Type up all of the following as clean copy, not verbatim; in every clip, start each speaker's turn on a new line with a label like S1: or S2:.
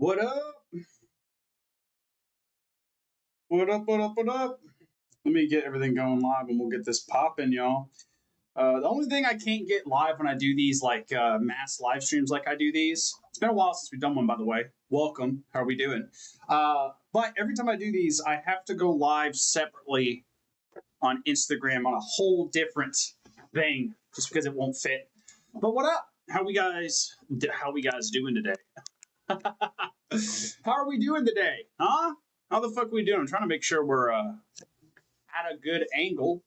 S1: What up? What up, what up, what up? Let me get everything going live and we'll get this popping, y'all. The only thing I can't get live when I do these like mass live streams like I do these, it's been a while since we've done one, by the way. Welcome. How are we doing? But every time I do these, I have to go live separately on Instagram on a whole different thing just because it won't fit. But what up? How we guys doing today? How are we doing today? Huh? How the fuck are we doing? I'm trying to make sure we're at a good angle.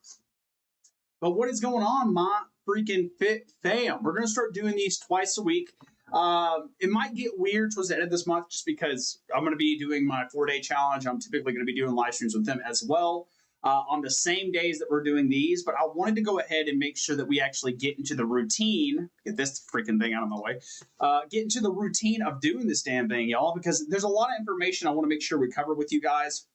S1: But what is going on, my freaking fit fam? We're going to start doing these twice a week. It might get weird towards the end of this month just because I'm going to be doing my 4-day challenge. I'm typically going to be doing live streams with them as well on the same days that we're doing these. But I wanted to go ahead and make sure that we actually get into the routine. Get this freaking thing out of my way. Get into the routine of doing this damn thing, y'all, because there's a lot of information I want to make sure we cover with you guys.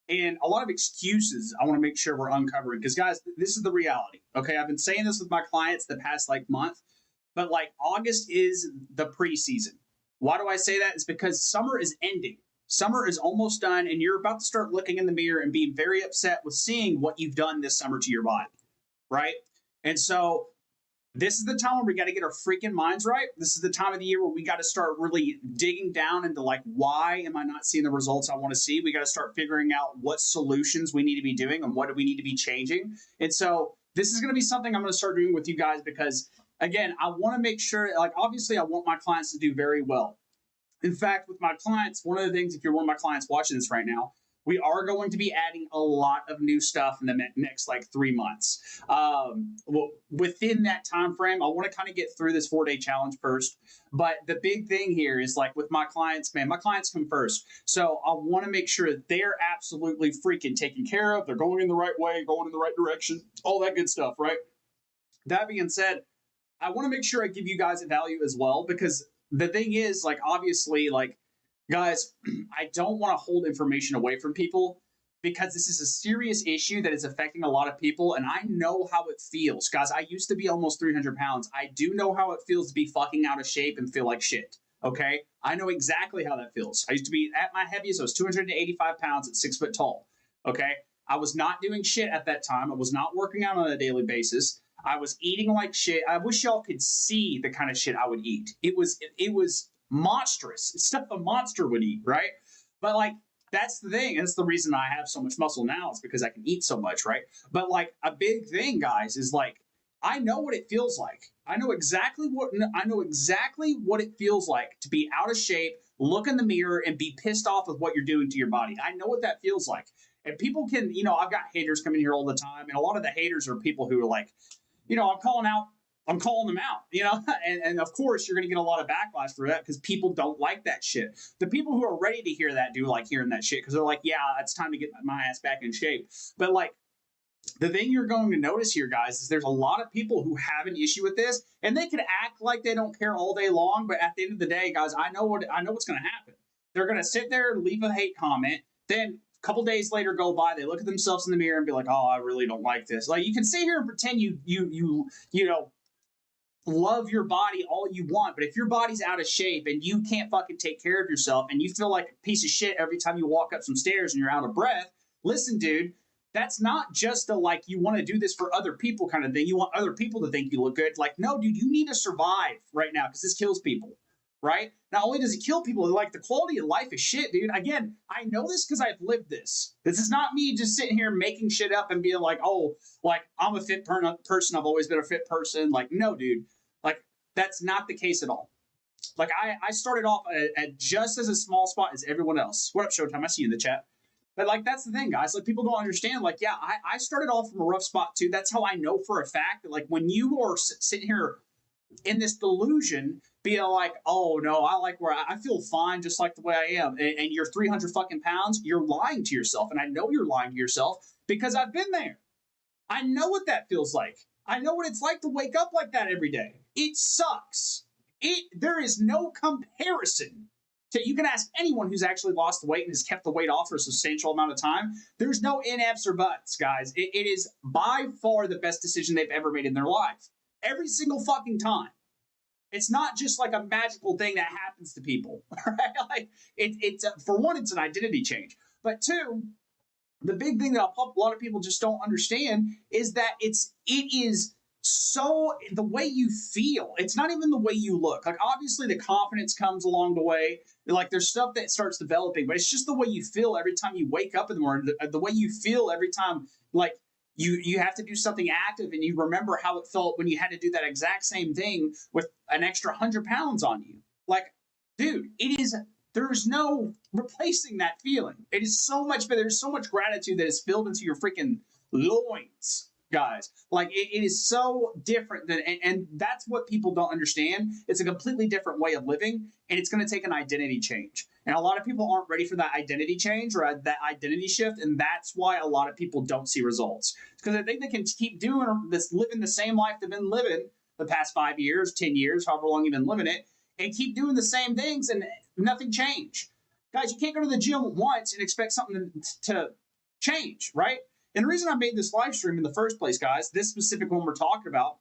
S1: And a lot of excuses I want to make sure we're uncovering. Because, guys, this is the reality. Okay, I've been saying this with my clients the past, month. But, August is the preseason. Why do I say that? It's because summer is ending. Summer is almost done, and you're about to start looking in the mirror and being very upset with seeing what you've done this summer to your body, right? And so this is the time where we got to get our freaking minds right. This is the time of the year where we got to start really digging down into why am I not seeing the results I want to see? We got to start figuring out what solutions we need to be doing and what do we need to be changing. And so this is going to be something I'm going to start doing with you guys because, again, I want to make sure, obviously I want my clients to do very well. In fact, with my clients, one of the things, if you're one of my clients watching this right now, we are going to be adding a lot of new stuff in the next 3 months. Within that time frame, I want to kind of get through this 4-day challenge first. But the big thing here is with my clients, man, my clients come first. So I want to make sure that they're absolutely freaking taken care of. They're going in the right way, going in the right direction, all that good stuff, right? That being said, I want to make sure I give you guys a value as well, because the thing is, obviously, guys, I don't want to hold information away from people because this is a serious issue that is affecting a lot of people, and I know how it feels. Guys, I used to be almost 300 pounds. I do know how it feels to be fucking out of shape and feel like shit, okay? I know exactly how that feels. I used to be at my heaviest. I was 285 pounds at 6 foot tall, okay? I was not doing shit at that time. I was not working out on a daily basis. I was eating like shit. I wish y'all could see the kind of shit I would eat. It was monstrous. It's stuff a monster would eat, right? But that's the thing. That's the reason I have so much muscle now. It's because I can eat so much, right? But a big thing, guys, is I know what it feels like. I know exactly what it feels like to be out of shape, look in the mirror, and be pissed off with what you're doing to your body. I know what that feels like. And people can, I've got haters coming here all the time, and a lot of the haters are people who are I'm calling them out, and of course you're going to get a lot of backlash for that because people don't like that shit. The people who are ready to hear that do like hearing that shit because they're like, yeah, it's time to get my ass back in shape. But the thing you're going to notice here, guys, is there's a lot of people who have an issue with this, and they can act like they don't care all day long, but at the end of the day, guys, I know what's going to happen. They're going to sit there and leave a hate comment, then couple days later go by, they look at themselves in the mirror and be like, oh, I really don't like this. You can sit here and pretend you love your body all you want, but if your body's out of shape and you can't fucking take care of yourself and you feel like a piece of shit every time you walk up some stairs and you're out of breath, listen, dude, that's not just a you want to do this for other people kind of thing. You want other people to think you look good. No, dude, you need to survive right now because this kills people. Right? Not only does it kill people, the quality of life is shit, dude. Again, I know this because I've lived this. This is not me just sitting here making shit up and being I'm a fit person. I've always been a fit person. No, dude. That's not the case at all. I started off at just as a small spot as everyone else. What up, Showtime? I see you in the chat. But that's the thing, guys. People don't understand. I started off from a rough spot too. That's how I know for a fact that when you are sitting here in this delusion, being oh no, I feel fine just like the way I am, and you're 300 fucking pounds, you're lying to yourself. And I know you're lying to yourself because I've been there. I know what that feels like. I know what it's like to wake up like that every day. It sucks. There is no comparison to, you can ask anyone who's actually lost the weight and has kept the weight off for a substantial amount of time. There's no ifs or buts, guys. It is by far the best decision they've ever made in their life. Every single fucking time. It's not just like a magical thing that happens to people, right? Like it's for one, it's an identity change, but two, the big thing that a lot of people just don't understand is that it is so the way you feel. It's not even the way you look. Like obviously the confidence comes along the way. Like there's stuff that starts developing, but it's just the way you feel every time you wake up in the morning. The way you feel every time, like you have to do something active, and you remember how it felt when you had to do that exact same thing with an extra 100 pounds on you. Like, dude, there's no replacing that feeling. It is so much better. There's so much gratitude that is filled into your freaking loins, guys. Like it is so different and that's what people don't understand. It's a completely different way of living, and it's going to take an identity change. And a lot of people aren't ready for that identity change or that identity shift, and that's why a lot of people don't see results. Because they think they can keep doing this, living the same life they've been living the past 5 years, 10 years, however long you've been living it, and keep doing the same things and nothing change. Guys, you can't go to the gym once and expect something to change, right? And the reason I made this live stream in the first place, guys, this specific one we're talking about,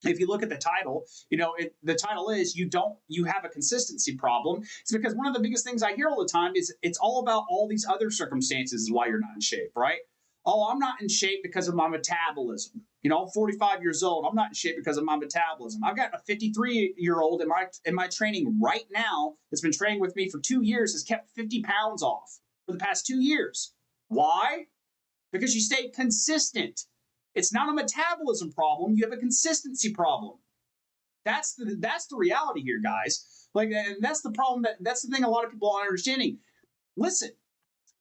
S1: if you look at the title, the title is you have a consistency problem. It's because one of the biggest things I hear all the time is it's all about all these other circumstances is why you're not in shape, right? Oh, I'm not in shape because of my metabolism. I'm 45 years old. I'm not in shape because of my metabolism. I've got a 53-year-old in my training right now that's been training with me for 2 years, has kept 50 pounds off for the past 2 years. Why? Because you stayed consistent. It's not a metabolism problem. You have a consistency problem. That's the reality here, guys. Like, and that's the problem. That's the thing a lot of people aren't understanding. Listen,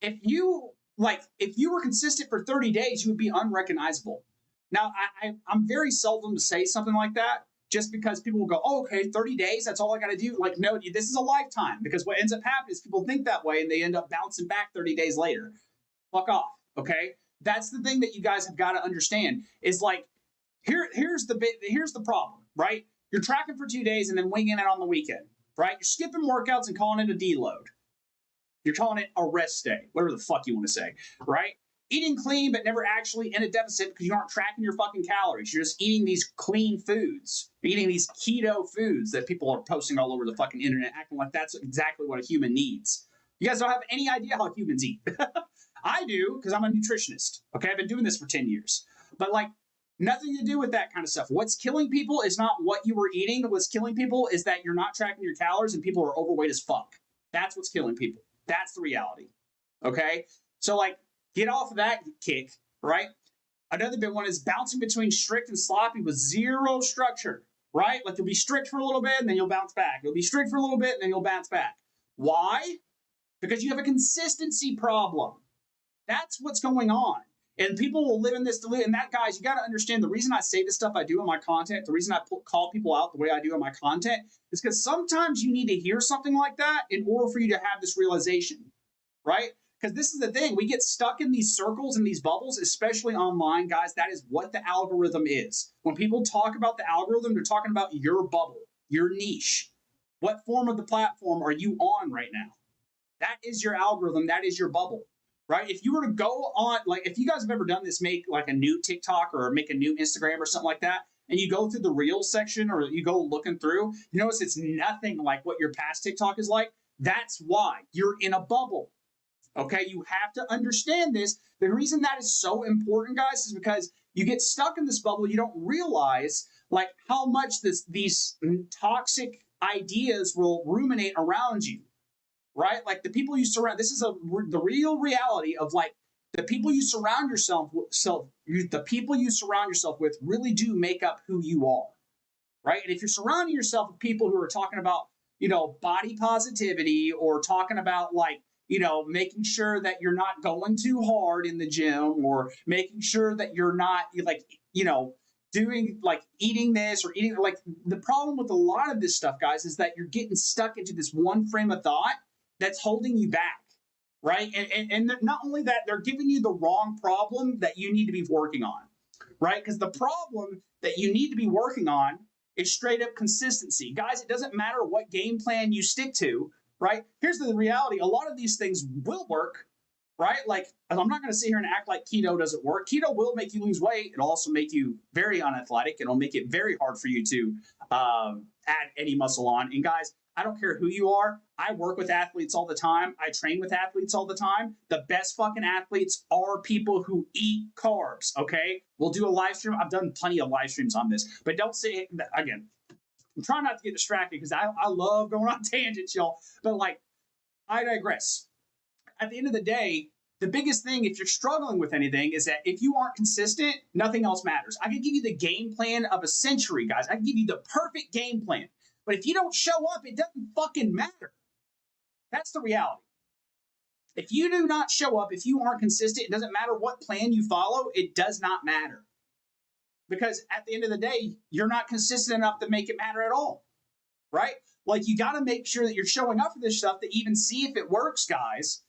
S1: if you were consistent for 30 days, you would be unrecognizable. Now, I'm very seldom to say something like that, just because people will go, oh, okay, 30 days, that's all I got to do. Like, no, this is a lifetime, because what ends up happening is people think that way and they end up bouncing back 30 days later. Fuck off, okay? That's the thing that you guys have got to understand is like, here's the problem, right? You're tracking for 2 days and then winging it on the weekend, right? You're skipping workouts and calling it a deload. You're calling it a rest day, whatever the fuck you want to say, right? Eating clean, but never actually in a deficit because you aren't tracking your fucking calories. You're just eating these clean foods. You're eating these keto foods that people are posting all over the fucking internet, acting like that's exactly what a human needs. You guys don't have any idea how humans eat. I do, because I'm a nutritionist. Okay, I've been doing this for 10 years. But like, nothing to do with that kind of stuff. What's killing people is not what you were eating. What's killing people is that you're not tracking your calories and people are overweight as fuck. That's what's killing people. That's the reality. Okay? So like, get off of that kick, right? Another big one is bouncing between strict and sloppy with zero structure, right? Like you'll be strict for a little bit and then you'll bounce back. You'll be strict for a little bit and then you'll bounce back. Why? Because you have a consistency problem. That's what's going on. And people will live in this delusion. And that, guys, you got to understand the reason I say the stuff I do in my content, the reason I call people out the way I do in my content is because sometimes you need to hear something like that in order for you to have this realization, right? Because this is the thing. We get stuck in these circles and these bubbles, especially online, guys. That is what the algorithm is. When people talk about the algorithm, they're talking about your bubble, your niche. What form of the platform are you on right now? That is your algorithm. That is your bubble. Right? If you were to go on, like, if you guys have ever done this, make like a new TikTok or make a new Instagram or something like that, and you go through the Reels section or you go looking through, you notice it's nothing like what your past TikTok is like. That's why you're in a bubble. Okay? You have to understand this. The reason that is so important, guys, is because you get stuck in this bubble. You don't realize like how much these toxic ideas will ruminate around you. Right? Like the people you surround, this is the real reality of like the people you surround yourself with, the people you surround yourself with really do make up who you are. Right? And if you're surrounding yourself with people who are talking about, body positivity or talking about like, making sure that you're not going too hard in the gym or making sure that you're not like, doing like eating this or eating like the problem with a lot of this stuff, guys, is that you're getting stuck into this one frame of thought that's holding you back, right? And not only that, they're giving you the wrong problem that you need to be working on, right? Because the problem that you need to be working on is straight up consistency. Guys, it doesn't matter what game plan you stick to, right? Here's the reality. A lot of these things will work, right? Like, I'm not going to sit here and act like keto doesn't work. Keto will make you lose weight. It'll also make you very unathletic. It'll make it very hard for you to add any muscle on. And guys, I don't care who you are. I work with athletes all the time. I train with athletes all the time. The best fucking athletes are people who eat carbs, okay? We'll do a live stream. I've done plenty of live streams on this, but don't say, again, I'm trying not to get distracted because I love going on tangents, y'all. But like, I digress. At the end of the day, the biggest thing, if you're struggling with anything, is that if you aren't consistent, nothing else matters. I can give you the game plan of a century, guys. I can give you the perfect game plan. But if you don't show up, it doesn't fucking matter. That's the reality. If you do not show up, if you aren't consistent, it doesn't matter what plan you follow. It does not matter. Because at the end of the day, you're not consistent enough to make it matter at all. Right? Like, you got to make sure that you're showing up for this stuff to even see if it works, guys.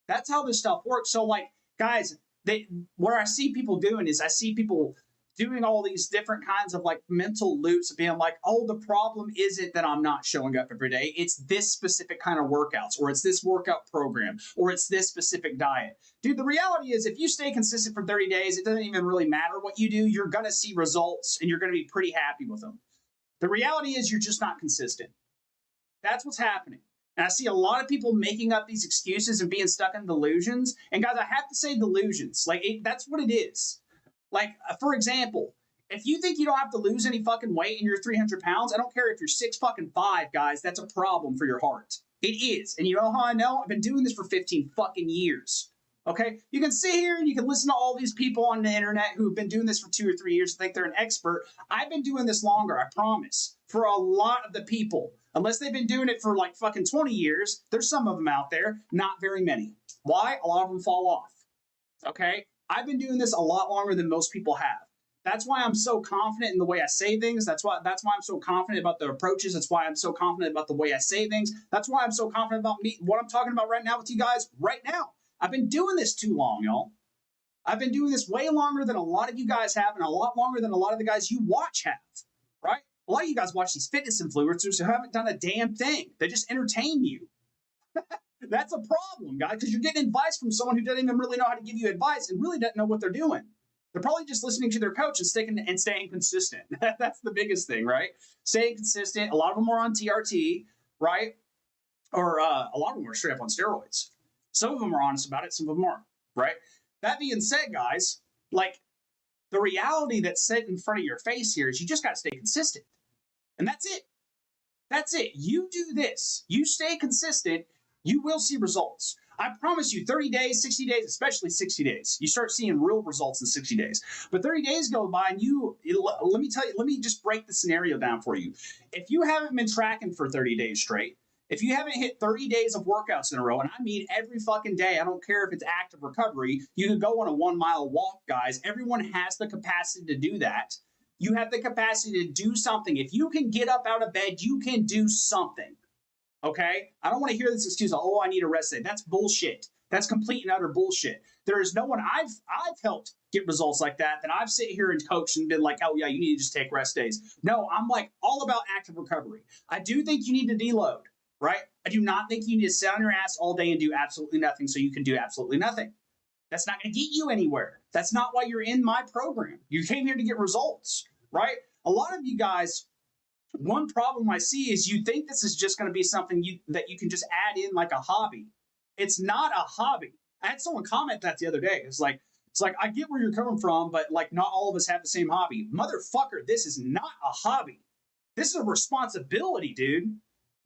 S1: That's how this stuff works. So, like, guys, where I see people doing is I see people doing all these different kinds of like mental loops of being like, oh, the problem isn't that I'm not showing up every day. It's this specific kind of workouts, or it's this workout program, or it's this specific diet. Dude, the reality is if you stay consistent for 30 days, it doesn't even really matter what you do. You're going to see results and you're going to be pretty happy with them. The reality is you're just not consistent. That's what's happening. And I see a lot of people making up these excuses and being stuck in delusions. And guys, I have to say delusions. Like, that's what it is. Like, for example, if you think you don't have to lose any fucking weight and you're 300 pounds, I don't care if you're 6'5", guys, that's a problem for your heart. It is. And you know how I know? I've been doing this for 15 fucking years. Okay? You can sit here and you can listen to all these people on the internet who have been doing this for 2 or 3 years and think they're an expert. I've been doing this longer, I promise. For a lot of the people. Unless they've been doing it for like fucking 20 years, there's some of them out there, not very many. Why? A lot of them fall off. Okay? I've been doing this a lot longer than most people have. That's why I'm so confident in the way I say things. That's why I'm so confident about the approaches. That's why I'm so confident about the way I say things. That's why I'm so confident about me, what I'm talking about right now with you guys right now. I've been doing this too long, y'all. I've been doing this way longer than a lot of you guys have, and a lot longer than a lot of the guys you watch have, right? A lot of you guys watch these fitness influencers who haven't done a damn thing. They just entertain you. That's a problem, guys, because you're getting advice from someone who doesn't even really know how to give you advice and really doesn't know what they're doing. They're probably just listening to their coach and staying consistent. That's the biggest thing, right? Staying consistent. A lot of them are on TRT, right? Or a lot of them are straight up on steroids. Some of them are honest about it. Some of them aren't, right? That being said, guys, like, the reality that's set in front of your face here is you just got to stay consistent. And that's it. That's it. You do this. You stay consistent. You will see results. I promise you, 30 days, 60 days, especially 60 days. You start seeing real results in 60 days. But 30 days go by and let me tell you, let me just break the scenario down for you. If you haven't been tracking for 30 days straight, if you haven't hit 30 days of workouts in a row, and I mean every fucking day, I don't care if it's active recovery, you can go on a 1 mile walk, guys. Everyone has the capacity to do that. You have the capacity to do something. If you can get up out of bed, you can do something. Okay? I don't want to hear this excuse of, oh, I need a rest day. That's bullshit. That's complete and utter bullshit. There is no one I've helped get results like that I've sit here and coached and been like, oh yeah, you need to just take rest days. No, I'm like all about active recovery. I do think you need to deload, right? I do not think you need to sit on your ass all day and do absolutely nothing so you can do absolutely nothing. That's not going to get you anywhere. That's not why you're in my program. You came here to get results, right? A lot of you guys, one problem I see is you think this is just going to be something that you can just add in like a hobby. It's not a hobby. I had someone comment that the other day. It's like, I get where you're coming from, but like not all of us have the same hobby. Motherfucker, this is not a hobby. This is a responsibility, dude.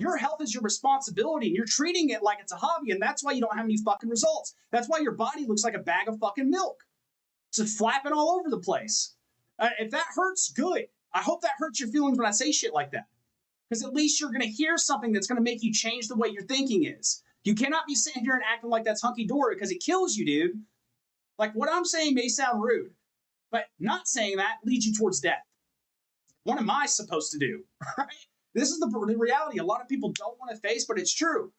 S1: Your health is your responsibility, and you're treating it like it's a hobby, and that's why you don't have any fucking results. That's why your body looks like a bag of fucking milk. It's just flapping all over the place. If that hurts, good. I hope that hurts your feelings when I say shit like that. Because at least you're going to hear something that's going to make you change the way your thinking is. You cannot be sitting here and acting like that's hunky-dory because it kills you, dude. Like, what I'm saying may sound rude, but not saying that leads you towards death. What am I supposed to do, right? This is the reality a lot of people don't want to face, but it's true.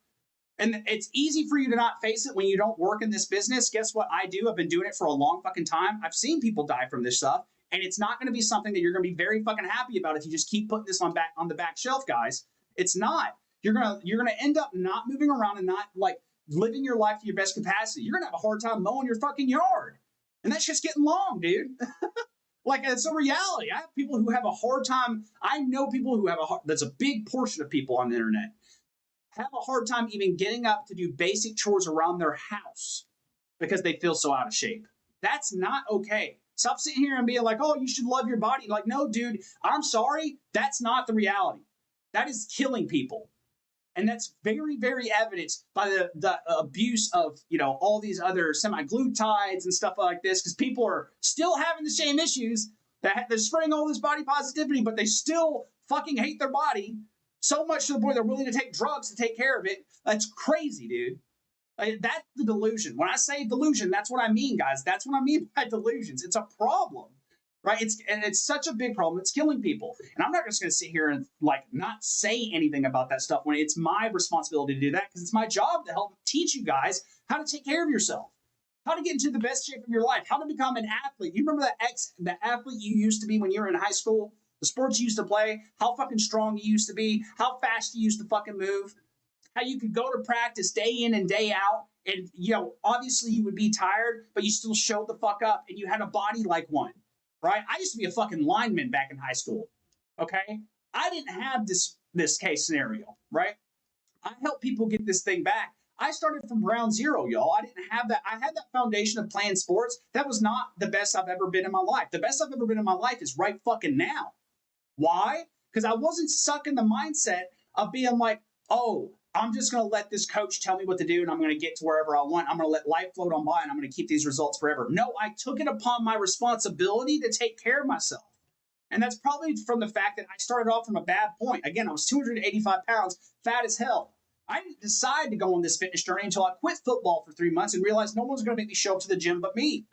S1: And it's easy for you to not face it when you don't work in this business. Guess what I do? I've been doing it for a long fucking time. I've seen people die from this stuff. And it's not going to be something that you're going to be very fucking happy about if you just keep putting this on the back shelf, guys. It's not. You're gonna end up not moving around and not like living your life to your best capacity, you're going to have a hard time mowing your fucking yard. And that shit's getting long, dude. Like, it's a reality. I have people who have a hard time. I know people who have that's a big portion of people on the internet, have a hard time even getting up to do basic chores around their house because they feel so out of shape. That's not okay. Stop sitting here and being like, oh, you should love your body. Like, no, dude, I'm sorry. That's not the reality. That is killing people. And that's very, very evidenced by the abuse of, all these other semaglutides and stuff like this, because people are still having the same issues. They're spreading all this body positivity, but they still fucking hate their body so much to the point they're willing to take drugs to take care of it. That's crazy, dude. That's the delusion. When I say delusion, that's what I mean, guys. That's what I mean by delusions. It's a problem, right? It's such a big problem. It's killing people. And I'm not just going to sit here and not say anything about that stuff when it's my responsibility to do that, because it's my job to help teach you guys how to take care of yourself, how to get into the best shape of your life, how to become an athlete. You remember the athlete you used to be when you were in high school? The sports you used to play, how fucking strong you used to be, how fast you used to fucking move, how you could go to practice day in and day out. And, obviously you would be tired, but you still showed the fuck up and you had a body like one, right? I used to be a fucking lineman back in high school, okay? I didn't have this case scenario, right? I helped people get this thing back. I started from ground zero, y'all. I didn't have that. I had that foundation of playing sports. That was not the best I've ever been in my life. The best I've ever been in my life is right fucking now. Why? Because I wasn't stuck in the mindset of being like, oh, I'm just going to let this coach tell me what to do and I'm going to get to wherever I want. I'm going to let life float on by and I'm going to keep these results forever. No, I took it upon my responsibility to take care of myself. And that's probably from the fact that I started off from a bad point. Again, I was 285 pounds, fat as hell. I didn't decide to go on this fitness journey until I quit football for 3 months and realized no one's going to make me show up to the gym but me.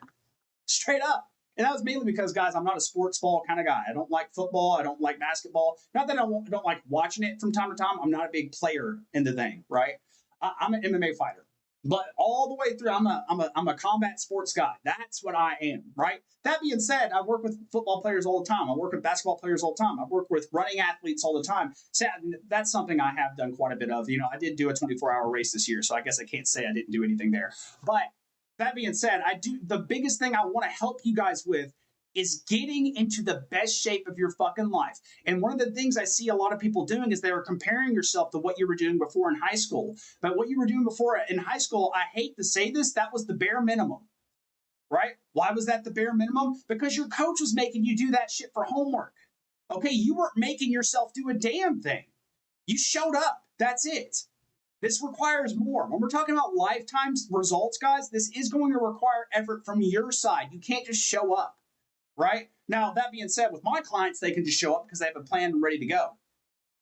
S1: Straight up. And that was mainly because, guys, I'm not a sports ball kind of guy. I don't like football. I don't like basketball. Not that I don't like watching it from time to time. I'm not a big player in the thing, right? I'm an MMA fighter. But all the way through, I'm a combat sports guy. That's what I am, right? That being said, I work with football players all the time. I work with basketball players all the time. I work with running athletes all the time. So that's something I have done quite a bit of. I did do a 24-hour race this year, so I guess I can't say I didn't do anything there. But that being said, the biggest thing I want to help you guys with is getting into the best shape of your fucking life. And one of the things I see a lot of people doing is they're comparing yourself to what you were doing before in high school. But what you were doing before in high school, I hate to say this, that was the bare minimum, right? Why was that the bare minimum? Because your coach was making you do that shit for homework. Okay, you weren't making yourself do a damn thing. You showed up. That's it. This requires more. When we're talking about lifetime results, guys, this is going to require effort from your side. You can't just show up, right? Now, that being said, with my clients, they can just show up because they have a plan and ready to go,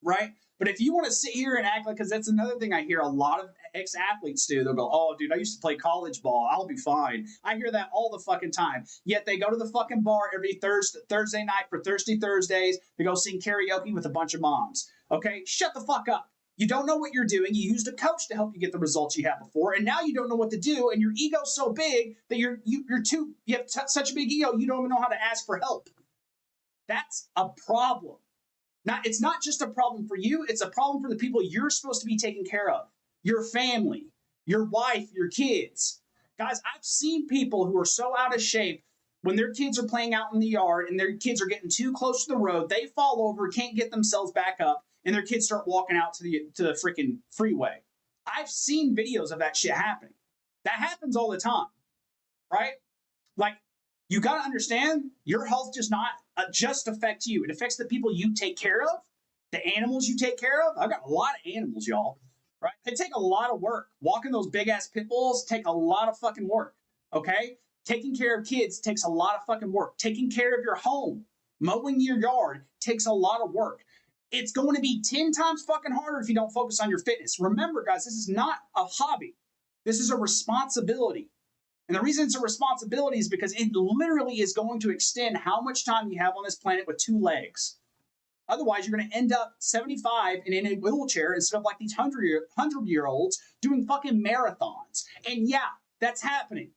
S1: right? But if you want to sit here and act like, because that's another thing I hear a lot of ex-athletes do. They'll go, oh, dude, I used to play college ball. I'll be fine. I hear that all the fucking time. Yet they go to the fucking bar every Thursday night for Thirsty Thursdays to go sing karaoke with a bunch of moms. Okay? Shut the fuck up. You don't know what you're doing. You used a coach to help you get the results you had before, and now you don't know what to do, and your ego's so big that you have such a big ego, you don't even know how to ask for help. That's a problem. Now, it's not just a problem for you, it's a problem for the people you're supposed to be taking care of. Your family, your wife, your kids. Guys, I've seen people who are so out of shape when their kids are playing out in the yard and their kids are getting too close to the road, they fall over, can't get themselves back up, and their kids start walking out to the freaking freeway. I've seen videos of that shit happening. That happens all the time, right? Like, you got to understand, your health does not just affect you. It affects the people you take care of, the animals you take care of. I've got a lot of animals, y'all, right? They take a lot of work. Walking those big-ass pit bulls take a lot of fucking work, okay? Taking care of kids takes a lot of fucking work. Taking care of your home, mowing your yard takes a lot of work. It's going to be 10 times fucking harder if you don't focus on your fitness. Remember, guys, this is not a hobby. This is a responsibility. And the reason it's a responsibility is because it literally is going to extend how much time you have on this planet with 2 legs. Otherwise, you're going to end up 75 and in a wheelchair instead of like these 100-year-olds doing fucking marathons. And yeah, that's happening.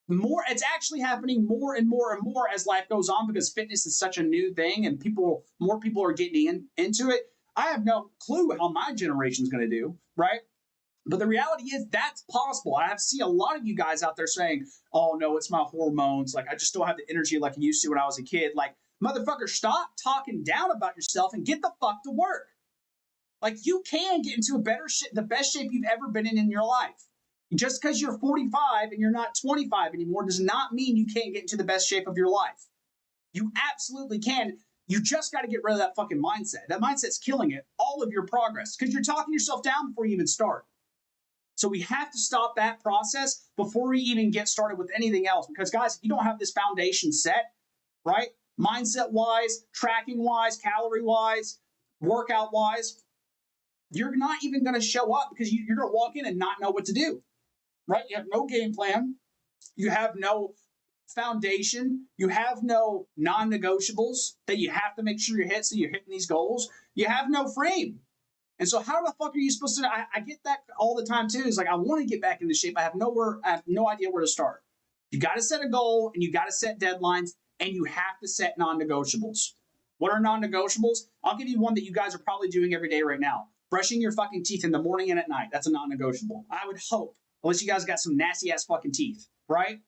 S1: It's actually happening more and more and more as life goes on because fitness is such a new thing and more people are getting into it. I have no clue how my generation's going to do, right? But the reality is that's possible. I have seen a lot of you guys out there saying, oh no, it's my hormones. Like I just don't have the energy like I used to when I was a kid. Like, motherfucker, stop talking down about yourself and get the fuck to work. Like you can get into the best shape you've ever been in your life. Just because you're 45 and you're not 25 anymore does not mean you can't get into the best shape of your life. You absolutely can. You just got to get rid of that fucking mindset. That mindset's killing all of your progress because you're talking yourself down before you even start. So we have to stop that process before we even get started with anything else. Because guys, if you don't have this foundation set, right? Mindset-wise, tracking-wise, calorie-wise, workout-wise, you're not even going to show up because you're going to walk in and not know what to do, right? You have no game plan. You have no foundation. You have no non-negotiables that you have to make sure you hit so you're hitting these goals. You have no frame. And so how the fuck are you supposed to, I get that all the time too. It's like, I want to get back into shape. I have no idea where to start. You got to set a goal and you got to set deadlines and you have to set non-negotiables. What are non-negotiables? I'll give you one that you guys are probably doing every day right now. Brushing your fucking teeth in the morning and at night. That's a non-negotiable. I would hope, unless you guys got some nasty ass fucking teeth, right?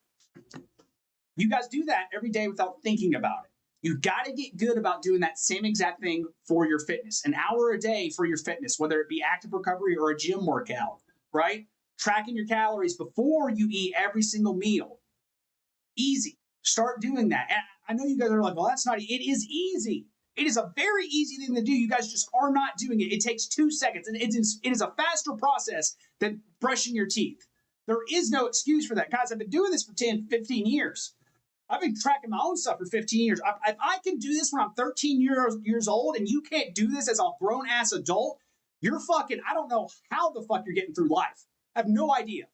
S1: You guys do that every day without thinking about it. You got to get good about doing that same exact thing for your fitness. An hour a day for your fitness, whether it be active recovery or a gym workout, right? Tracking your calories before you eat every single meal. Easy. Start doing that. And I know you guys are like, well, that's not, it is easy. It is a very easy thing to do. You guys just are not doing it. It takes 2 seconds. And it is a faster process than brushing your teeth. There is no excuse for that. Guys, I've been doing this for 10, 15 years. I've been tracking my own stuff for 15 years. If I can do this when I'm 13 years old and you can't do this as a grown-ass adult, you're fucking, I don't know how the fuck you're getting through life. I have no idea.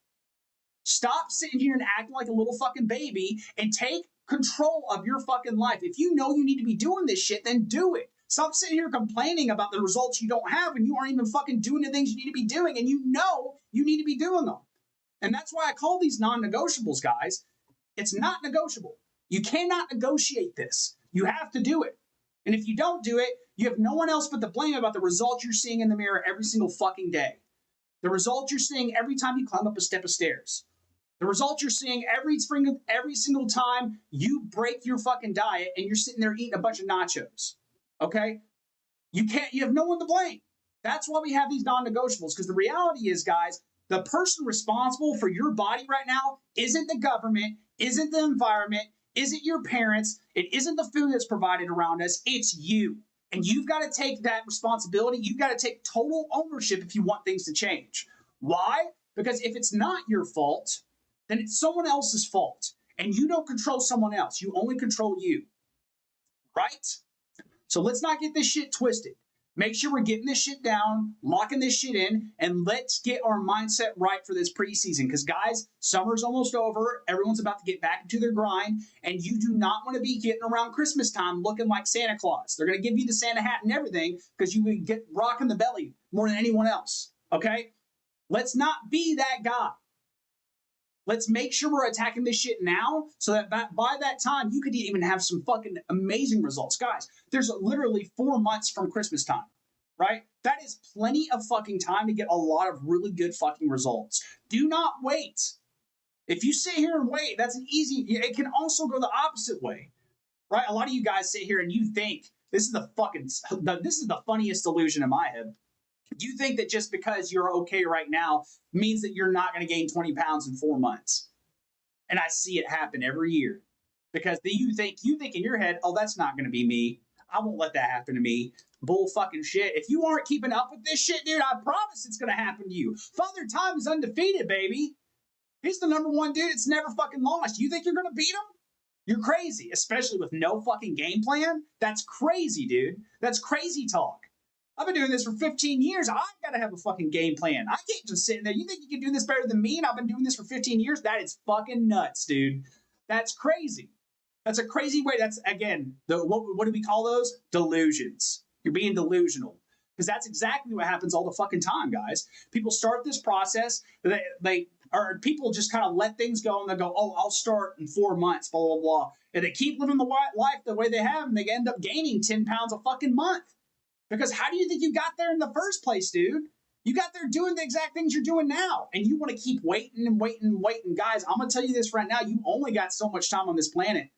S1: Stop sitting here and acting like a little fucking baby and take control of your fucking life. If you know you need to be doing this shit, then do it. Stop sitting here complaining about the results you don't have and you aren't even fucking doing the things you need to be doing and you know you need to be doing them. And that's why I call these non-negotiables, guys. It's not negotiable. You cannot negotiate this. You have to do it. And if you don't do it, you have no one else but to blame about the results you're seeing in the mirror every single fucking day. The results you're seeing every time you climb up a step of stairs. The results you're seeing every single time you break your fucking diet and you're sitting there eating a bunch of nachos. Okay? You have no one to blame. That's why we have these non-negotiables. Because the reality is, guys, the person responsible for your body right now isn't the government, isn't the environment, isn't your parents, it isn't the food that's provided around us, it's you. And you've got to take that responsibility. You've got to take total ownership if you want things to change. Why? Because if it's not your fault, then it's someone else's fault. And you don't control someone else. You only control you. Right? So let's not get this shit twisted. Make sure we're getting this shit down, locking this shit in, and let's get our mindset right for this preseason. Because, guys, summer's almost over. Everyone's about to get back into their grind, and you do not want to be getting around Christmas time looking like Santa Claus. They're going to give you the Santa hat and everything because you would get rocking the belly more than anyone else, okay? Let's not be that guy. Let's make sure we're attacking this shit now so that by that time, you could even have some fucking amazing results. Guys, there's literally 4 months from Christmas time, right? That is plenty of fucking time to get a lot of really good fucking results. Do not wait. If you sit here and wait, that's an easy, it can also go the opposite way, right? A lot of you guys sit here and you think this is the funniest delusion in my head. You think that just because you're okay right now means that you're not going to gain 20 pounds in 4 months. And I see it happen every year. Because then you think in your head, oh, that's not going to be me. I won't let that happen to me. Bull fucking shit. If you aren't keeping up with this shit, dude, I promise it's going to happen to you. Father Time is undefeated, baby. He's the number one dude. It's never fucking lost. You think you're going to beat him? You're crazy. Especially with no fucking game plan. That's crazy, dude. That's crazy talk. I've been doing this for 15 years. I got to have a fucking game plan. I can't just sit in there. You think you can do this better than me and I've been doing this for 15 years? That is fucking nuts, dude. That's crazy. That's a crazy way. That's, again, what do we call those? Delusions. You're being delusional. Because that's exactly what happens all the fucking time, guys. People start this process. People just kind of let things go and they go, oh, I'll start in 4 months, blah, blah, blah. And they keep living the life the way they have and they end up gaining 10 pounds a fucking month. Because how do you think you got there in the first place, dude? You got there doing the exact things you're doing now, and you want to keep waiting and waiting and waiting. Guys, I'm going to tell you this right now. You only got so much time on this planet.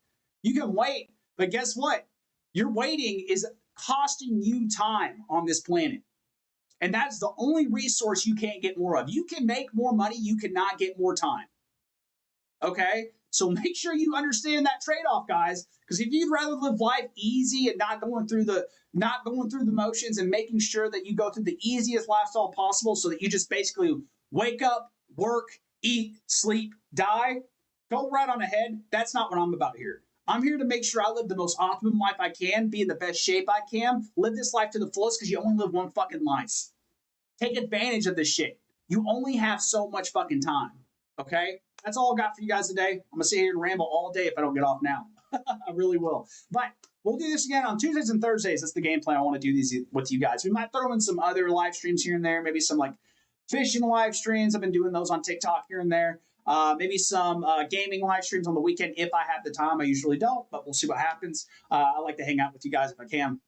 S1: You can wait, but guess what? Your waiting is costing you time on this planet. And that's the only resource you can't get more of. You can make more money. You cannot get more time. Okay? So make sure you understand that trade-off, guys. Because if you'd rather live life easy and not going through the motions and making sure that you go through the easiest lifestyle possible so that you just basically wake up, work, eat, sleep, die, go right on ahead. That's not what I'm about here. I'm here to make sure I live the most optimum life I can, be in the best shape I can, live this life to the fullest because you only live one fucking life. Take advantage of this shit. You only have so much fucking time. Okay? That's all I got for you guys today. I'm going to sit here and ramble all day if I don't get off now. I really will. But we'll do this again on Tuesdays and Thursdays. That's the game plan. I want to do these with you guys. We might throw in some other live streams here and there. Maybe some like fishing live streams. I've been doing those on TikTok here and there. Maybe some gaming live streams on the weekend if I have the time. I usually don't, but we'll see what happens. I like to hang out with you guys if I can,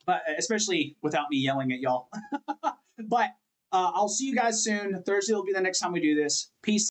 S1: but especially without me yelling at y'all. But I'll see you guys soon. Thursday will be the next time we do this. Peace.